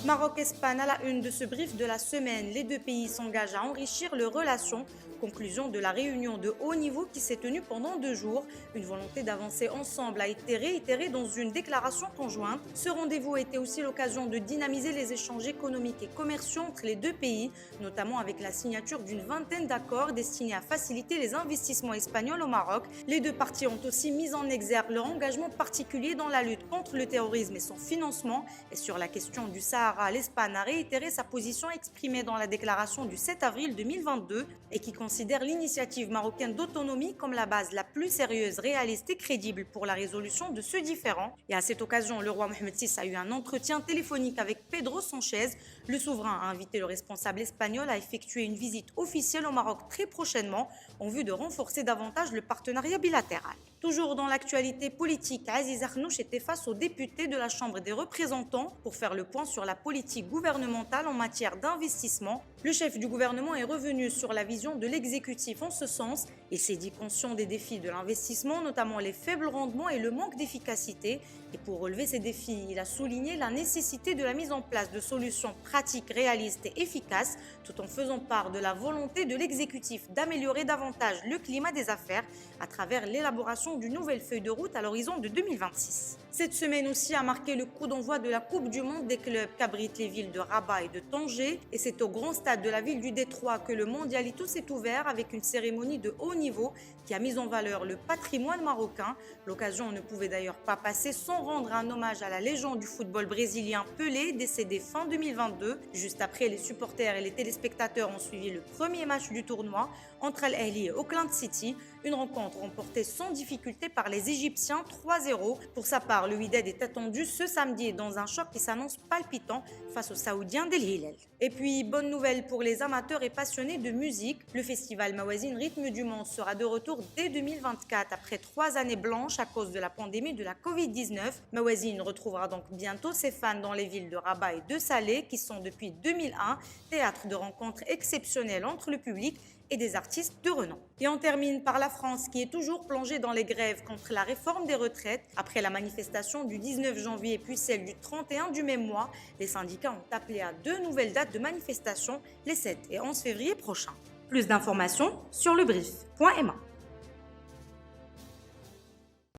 Maroc-Espagne à la une de ce brief de la semaine. Les deux pays s'engagent à enrichir leurs relations. Conclusion de la réunion de haut niveau qui s'est tenue pendant 2 jours. Une volonté d'avancer ensemble a été réitérée dans une déclaration conjointe. Ce rendez-vous était aussi l'occasion de dynamiser les échanges économiques et commerciaux entre les deux pays, notamment avec la signature d'une vingtaine d'accords destinés à faciliter les investissements espagnols au Maroc. Les deux parties ont aussi mis en exergue leur engagement particulier dans la lutte contre le terrorisme et son financement. Et sur la question du Sahara, l'Espagne a réitéré sa position exprimée dans la déclaration du 7 avril 2022 et qui considère l'initiative marocaine d'autonomie comme la base la plus sérieuse, réaliste et crédible pour la résolution de ce différend. Et à cette occasion, le roi Mohamed VI a eu un entretien téléphonique avec Pedro Sánchez. Le souverain a invité le responsable espagnol à effectuer une visite officielle au Maroc très prochainement en vue de renforcer davantage le partenariat bilatéral. Toujours dans l'actualité politique, Aziz Akhnouch était face aux députés de la Chambre des représentants pour faire le point sur la politique gouvernementale en matière d'investissement. Le chef du gouvernement est revenu sur la vision de l'exécutif en ce sens. Il s'est dit conscient des défis de l'investissement, notamment les faibles rendements et le manque d'efficacité. Et pour relever ces défis, il a souligné la nécessité de la mise en place de solutions pratiques, réalistes et efficaces, tout en faisant part de la volonté de l'exécutif d'améliorer davantage le climat des affaires à travers l'élaboration d'une nouvelle feuille de route à l'horizon de 2026. Cette semaine aussi a marqué le coup d'envoi de la Coupe du Monde des clubs qu'abritent les villes de Rabat et de Tanger. Et c'est au grand stade de la ville du Détroit que le Mondialito s'est ouvert avec une cérémonie de haut niveau qui a mis en valeur le patrimoine marocain. L'occasion ne pouvait d'ailleurs pas passer sans rendre un hommage à la légende du football brésilien Pelé, décédé fin 2022. Juste après, les supporters et les téléspectateurs ont suivi le premier match du tournoi entre Al Ahly et Auckland City. Une rencontre remportée sans difficulté par les Égyptiens 3-0. Pour sa part, le Wydad est attendu ce samedi dans un choc qui s'annonce palpitant face aux Saoudiens d'El Hilal. Et puis, bonne nouvelle pour les amateurs et passionnés de musique, le festival Mawazine Rythme du Mans sera de retour dès 2024 après 3 années blanches à cause de la pandémie de la Covid-19. Mawazine retrouvera donc bientôt ses fans dans les villes de Rabat et de Salé qui sont depuis 2001 théâtre de rencontres exceptionnelles entre le public et des artistes de renom. Et on termine par la France qui est toujours plongée dans les grèves contre la réforme des retraites. Après la manifestation du 19 janvier puis celle du 31 du même mois, les syndicats ont appelé à 2 nouvelles dates de manifestation les 7 et 11 février prochains. Plus d'informations sur lebrief.ma.